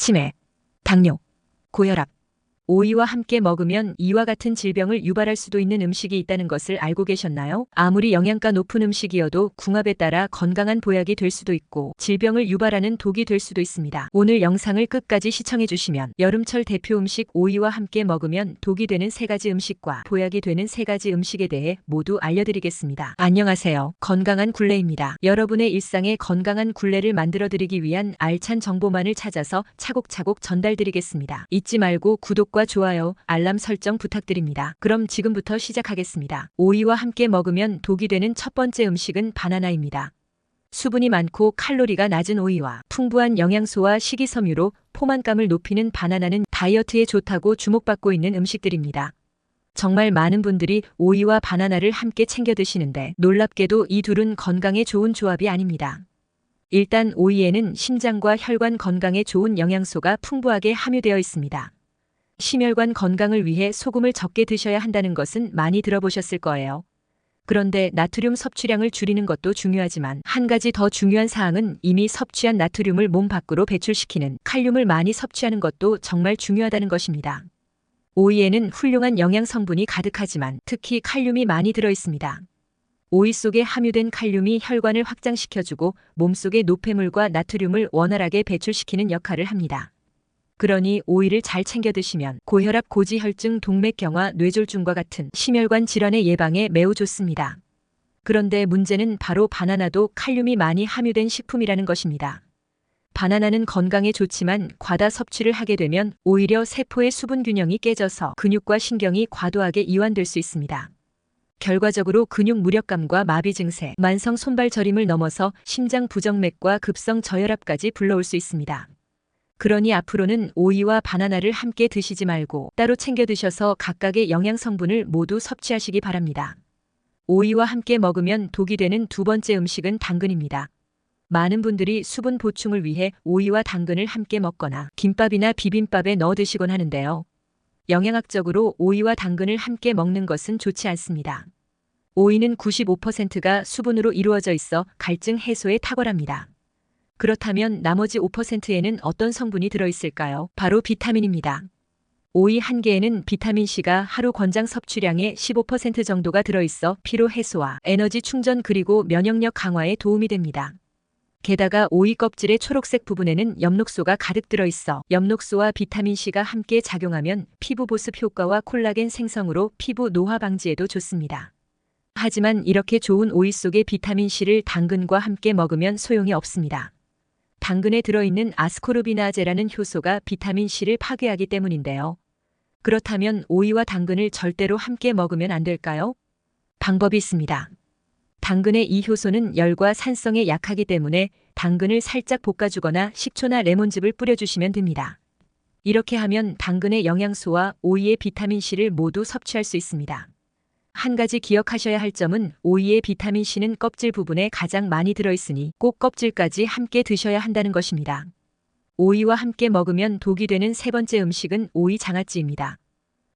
치매, 당뇨, 고혈압, 오이와 함께 먹으면 이와 같은 질병을 유발할 수도 있는 음식이 있다는 것을 알고 계셨나요? 아무리 영양가 높은 음식이어도 궁합에 따라 건강한 보약이 될 수도 있고 질병을 유발하는 독이 될 수도 있습니다. 오늘 영상을 끝까지 시청해 주시면 여름철 대표 음식 오이와 함께 먹으면 독이 되는 3가지 음식과 보약이 되는 3가지 음식에 대해 모두 알려드리겠습니다. 안녕하세요. 건강한 굴레입니다. 여러분의 일상에 건강한 굴레를 만들어드리기 위한 알찬 정보만을 찾아서 차곡차곡 전달드리겠습니다. 잊지 말고 구독과 좋아요, 알람 설정 부탁드립니다. 그럼 지금부터 시작하겠습니다. 오이와 함께 먹으면 독이 되는 첫 번째 음식은 바나나입니다. 수분이 많고 칼로리가 낮은 오이와 풍부한 영양소와 식이섬유로 포만감을 높이는 바나나는 다이어트에 좋다고 주목받고 있는 음식들입니다. 정말 많은 분들이 오이와 바나나를 함께 챙겨 드시는데 놀랍게도 이 둘은 건강에 좋은 조합이 아닙니다. 일단 오이에는 심장과 혈관 건강에 좋은 영양소가 풍부하게 함유되어 있습니다. 심혈관 건강을 위해 소금을 적게 드셔야 한다는 것은 많이 들어보셨을 거예요. 그런데 나트륨 섭취량을 줄이는 것도 중요하지만 한 가지 더 중요한 사항은 이미 섭취한 나트륨을 몸 밖으로 배출시키는 칼륨을 많이 섭취하는 것도 정말 중요하다는 것입니다. 오이에는 훌륭한 영양 성분이 가득하지만 특히 칼륨이 많이 들어 있습니다. 오이 속에 함유된 칼륨이 혈관을 확장시켜주고 몸속의 노폐물과 나트륨을 원활하게 배출시키는 역할을 합니다. 그러니 오이를 잘 챙겨 드시면 고혈압, 고지혈증, 동맥경화, 뇌졸중과 같은 심혈관 질환의 예방에 매우 좋습니다. 그런데 문제는 바로 바나나도 칼륨이 많이 함유된 식품이라는 것입니다. 바나나는 건강에 좋지만 과다 섭취를 하게 되면 오히려 세포의 수분 균형이 깨져서 근육과 신경이 과도하게 이완될 수 있습니다. 결과적으로 근육 무력감과 마비 증세, 만성 손발 저림을 넘어서 심장 부정맥과 급성 저혈압까지 불러올 수 있습니다. 그러니 앞으로는 오이와 바나나를 함께 드시지 말고 따로 챙겨 드셔서 각각의 영양 성분을 모두 섭취하시기 바랍니다. 오이와 함께 먹으면 독이 되는 두 번째 음식은 당근입니다. 많은 분들이 수분 보충을 위해 오이와 당근을 함께 먹거나 김밥이나 비빔밥에 넣어 드시곤 하는데요. 영양학적으로 오이와 당근을 함께 먹는 것은 좋지 않습니다. 오이는 95%가 수분으로 이루어져 있어 갈증 해소에 탁월합니다. 그렇다면 나머지 5%에는 어떤 성분이 들어있을까요? 바로 비타민입니다. 오이 한 개에는 비타민C가 하루 권장 섭취량의 15% 정도가 들어있어 피로 해소와 에너지 충전 그리고 면역력 강화에 도움이 됩니다. 게다가 오이 껍질의 초록색 부분에는 엽록소가 가득 들어있어 엽록소와 비타민C가 함께 작용하면 피부 보습 효과와 콜라겐 생성으로 피부 노화 방지에도 좋습니다. 하지만 이렇게 좋은 오이 속의 비타민C를 당근과 함께 먹으면 소용이 없습니다. 당근에 들어있는 아스코르비나제라는 효소가 비타민C를 파괴하기 때문인데요. 그렇다면 오이와 당근을 절대로 함께 먹으면 안 될까요? 방법이 있습니다. 당근의 이 효소는 열과 산성에 약하기 때문에 당근을 살짝 볶아주거나 식초나 레몬즙을 뿌려주시면 됩니다. 이렇게 하면 당근의 영양소와 오이의 비타민C를 모두 섭취할 수 있습니다. 한 가지 기억하셔야 할 점은 오이의 비타민C는 껍질 부분에 가장 많이 들어있으니 꼭 껍질까지 함께 드셔야 한다는 것입니다. 오이와 함께 먹으면 독이 되는 3번째 음식은 오이 장아찌입니다.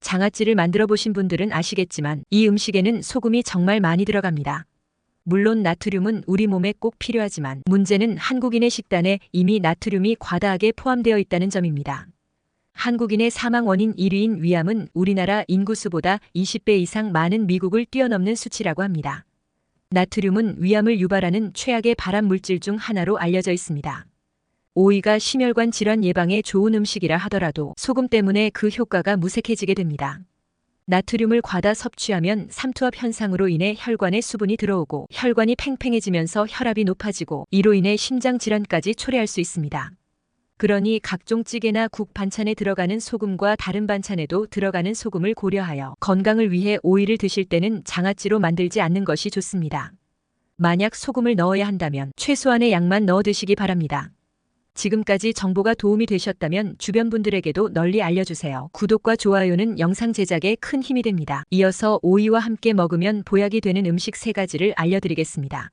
장아찌를 만들어 보신 분들은 아시겠지만 이 음식에는 소금이 정말 많이 들어갑니다. 물론 나트륨은 우리 몸에 꼭 필요하지만 문제는 한국인의 식단에 이미 나트륨이 과다하게 포함되어 있다는 점입니다. 한국인의 사망 원인 1위인 위암은 우리나라 인구수보다 20배 이상 많은 미국을 뛰어넘는 수치라고 합니다. 나트륨은 위암을 유발하는 최악의 발암 물질 중 하나로 알려져 있습니다. 오이가 심혈관 질환 예방에 좋은 음식이라 하더라도 소금 때문에 그 효과가 무색해지게 됩니다. 나트륨을 과다 섭취하면 삼투압 현상으로 인해 혈관에 수분이 들어오고 혈관이 팽팽해지면서 혈압이 높아지고 이로 인해 심장 질환까지 초래할 수 있습니다. 그러니 각종 찌개나 국 반찬에 들어가는 소금과 다른 반찬에도 들어가는 소금을 고려하여 건강을 위해 오이를 드실 때는 장아찌로 만들지 않는 것이 좋습니다. 만약 소금을 넣어야 한다면 최소한의 양만 넣어 드시기 바랍니다. 지금까지 정보가 도움이 되셨다면 주변 분들에게도 널리 알려주세요. 구독과 좋아요는 영상 제작에 큰 힘이 됩니다. 이어서 오이와 함께 먹으면 보약이 되는 음식 3가지를 알려드리겠습니다.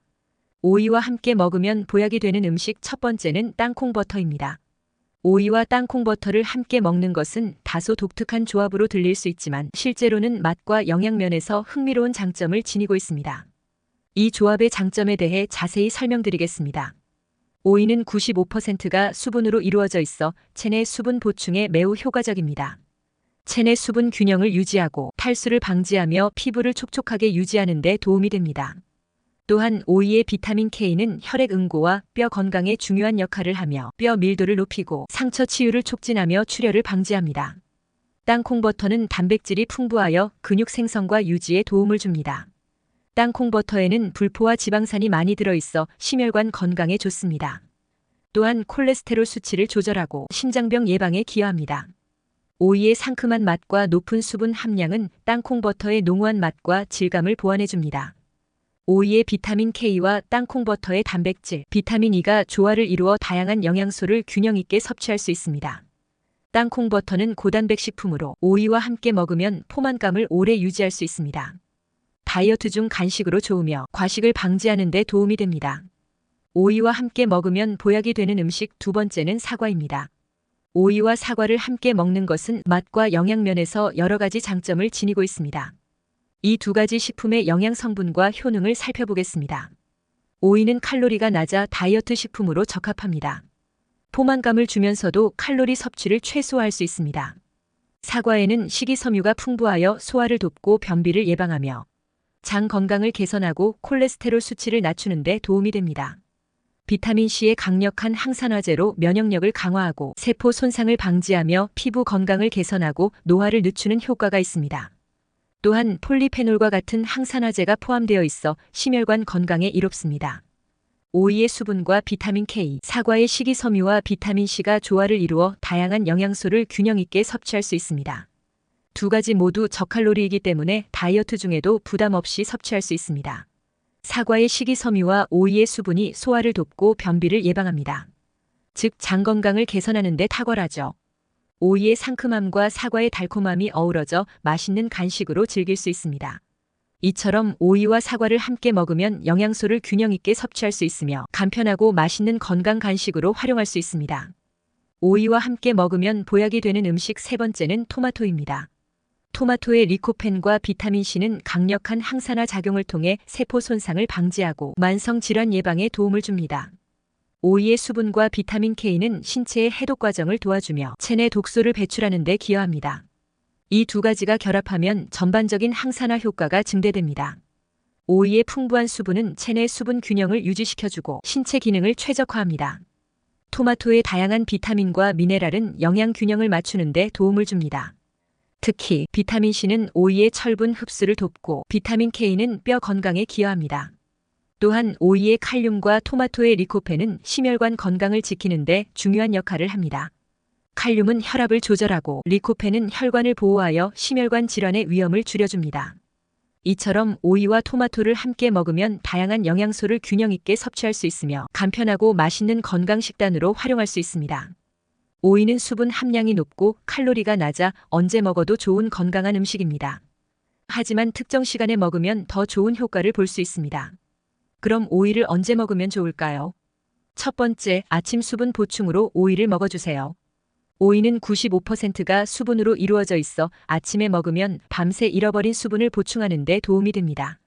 오이와 함께 먹으면 보약이 되는 음식 첫 번째는 땅콩버터입니다. 오이와 땅콩버터를 함께 먹는 것은 다소 독특한 조합으로 들릴 수 있지만 실제로는 맛과 영양면에서 흥미로운 장점을 지니고 있습니다. 이 조합의 장점에 대해 자세히 설명드리겠습니다. 오이는 95%가 수분으로 이루어져 있어 체내 수분 보충에 매우 효과적입니다. 체내 수분 균형을 유지하고 탈수를 방지하며 피부를 촉촉하게 유지하는 데 도움이 됩니다. 또한 오이의 비타민 K는 혈액 응고와 뼈 건강에 중요한 역할을 하며 뼈 밀도를 높이고 상처 치유를 촉진하며 출혈을 방지합니다. 땅콩버터는 단백질이 풍부하여 근육 생성과 유지에 도움을 줍니다. 땅콩버터에는 불포화 지방산이 많이 들어있어 심혈관 건강에 좋습니다. 또한 콜레스테롤 수치를 조절하고 심장병 예방에 기여합니다. 오이의 상큼한 맛과 높은 수분 함량은 땅콩버터의 농후한 맛과 질감을 보완해줍니다. 오이의 비타민 K와 땅콩버터의 단백질, 비타민 E가 조화를 이루어 다양한 영양소를 균형 있게 섭취할 수 있습니다. 땅콩버터는 고단백 식품으로 오이와 함께 먹으면 포만감을 오래 유지할 수 있습니다. 다이어트 중 간식으로 좋으며 과식을 방지하는 데 도움이 됩니다. 오이와 함께 먹으면 보약이 되는 음식 두 번째는 사과입니다. 오이와 사과를 함께 먹는 것은 맛과 영양 면에서 여러 가지 장점을 지니고 있습니다. 이 두 가지 식품의 영양 성분과 효능을 살펴보겠습니다. 오이는 칼로리가 낮아 다이어트 식품으로 적합합니다. 포만감을 주면서도 칼로리 섭취를 최소화할 수 있습니다. 사과에는 식이섬유가 풍부하여 소화를 돕고 변비를 예방하며 장 건강을 개선하고 콜레스테롤 수치를 낮추는 데 도움이 됩니다. 비타민C의 강력한 항산화제로 면역력을 강화하고 세포 손상을 방지하며 피부 건강을 개선하고 노화를 늦추는 효과가 있습니다. 또한 폴리페놀과 같은 항산화제가 포함되어 있어 심혈관 건강에 이롭습니다. 오이의 수분과 비타민 K, 사과의 식이섬유와 비타민C가 조화를 이루어 다양한 영양소를 균형 있게 섭취할 수 있습니다. 두 가지 모두 저칼로리이기 때문에 다이어트 중에도 부담 없이 섭취할 수 있습니다. 사과의 식이섬유와 오이의 수분이 소화를 돕고 변비를 예방합니다. 즉, 장 건강을 개선하는 데 탁월하죠. 오이의 상큼함과 사과의 달콤함이 어우러져 맛있는 간식으로 즐길 수 있습니다. 이처럼 오이와 사과를 함께 먹으면 영양소를 균형 있게 섭취할 수 있으며 간편하고 맛있는 건강 간식으로 활용할 수 있습니다. 오이와 함께 먹으면 보약이 되는 음식 세 번째는 토마토입니다. 토마토의 리코펜과 비타민C는 강력한 항산화 작용을 통해 세포 손상을 방지하고 만성 질환 예방에 도움을 줍니다. 오이의 수분과 비타민 K는 신체의 해독 과정을 도와주며 체내 독소를 배출하는 데 기여합니다. 이 두 가지가 결합하면 전반적인 항산화 효과가 증대됩니다. 오이의 풍부한 수분은 체내 수분 균형을 유지시켜주고 신체 기능을 최적화합니다. 토마토의 다양한 비타민과 미네랄은 영양 균형을 맞추는 데 도움을 줍니다. 특히 비타민C는 오이의 철분 흡수를 돕고 비타민 K는 뼈 건강에 기여합니다. 또한 오이의 칼륨과 토마토의 리코펜은 심혈관 건강을 지키는 데 중요한 역할을 합니다. 칼륨은 혈압을 조절하고 리코펜은 혈관을 보호하여 심혈관 질환의 위험을 줄여줍니다. 이처럼 오이와 토마토를 함께 먹으면 다양한 영양소를 균형 있게 섭취할 수 있으며 간편하고 맛있는 건강 식단으로 활용할 수 있습니다. 오이는 수분 함량이 높고 칼로리가 낮아 언제 먹어도 좋은 건강한 음식입니다. 하지만 특정 시간에 먹으면 더 좋은 효과를 볼 수 있습니다. 그럼 오이를 언제 먹으면 좋을까요? 첫 번째, 아침 수분 보충으로 오이를 먹어주세요. 오이는 95%가 수분으로 이루어져 있어 아침에 먹으면 밤새 잃어버린 수분을 보충하는 데 도움이 됩니다.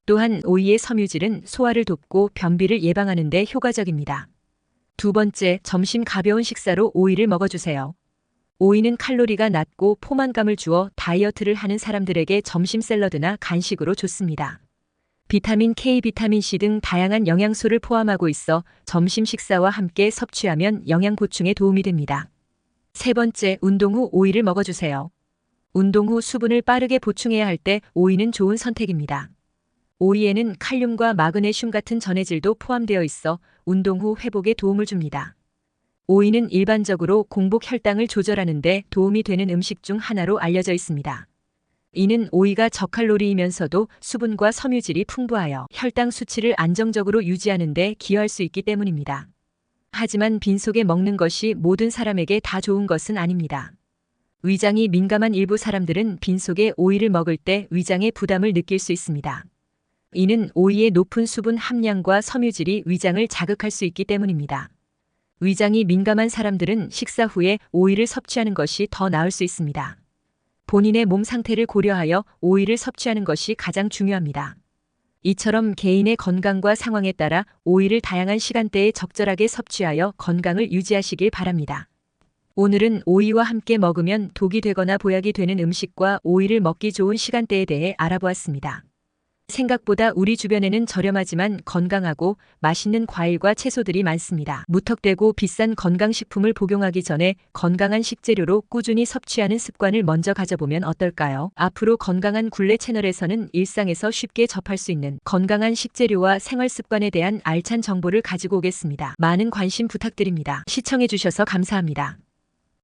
또한 오이의 섬유질은 소화를 돕고 변비를 예방하는 데 효과적입니다. 두 번째, 점심 가벼운 식사로 오이를 먹어주세요. 오이는 칼로리가 낮고 포만감을 주어 다이어트를 하는 사람들에게 점심 샐러드나 간식으로 좋습니다. 비타민 K, 비타민 C 등 다양한 영양소를 포함하고 있어 점심 식사와 함께 섭취하면 영양 보충에 도움이 됩니다. 세 번째, 운동 후 오이를 먹어주세요. 운동 후 수분을 빠르게 보충해야 할 때 오이는 좋은 선택입니다. 오이에는 칼륨과 마그네슘 같은 전해질도 포함되어 있어 운동 후 회복에 도움을 줍니다. 오이는 일반적으로 공복 혈당을 조절하는 데 도움이 되는 음식 중 하나로 알려져 있습니다. 이는 오이가 저칼로리이면서도 수분과 섬유질이 풍부하여 혈당 수치를 안정적으로 유지하는 데 기여할 수 있기 때문입니다. 하지만 빈속에 먹는 것이 모든 사람에게 다 좋은 것은 아닙니다. 위장이 민감한 일부 사람들은 빈속에 오이를 먹을 때 위장의 부담을 느낄 수 있습니다. 이는 오이의 높은 수분 함량과 섬유질이 위장을 자극할 수 있기 때문입니다. 위장이 민감한 사람들은 식사 후에 오이를 섭취하는 것이 더 나을 수 있습니다. 본인의 몸 상태를 고려하여 오이를 섭취하는 것이 가장 중요합니다. 이처럼 개인의 건강과 상황에 따라 오이를 다양한 시간대에 적절하게 섭취하여 건강을 유지하시길 바랍니다. 오늘은 오이와 함께 먹으면 독이 되거나 보약이 되는 음식과 오이를 먹기 좋은 시간대에 대해 알아보았습니다. 생각보다 우리 주변에는 저렴하지만 건강하고 맛있는 과일과 채소들이 많습니다. 무턱대고 비싼 건강식품을 복용하기 전에 건강한 식재료로 꾸준히 섭취하는 습관을 먼저 가져보면 어떨까요? 앞으로 건강한 굴레 채널에서는 일상에서 쉽게 접할 수 있는 건강한 식재료와 생활 습관에 대한 알찬 정보를 가지고 오겠습니다. 많은 관심 부탁드립니다. 시청해주셔서 감사합니다.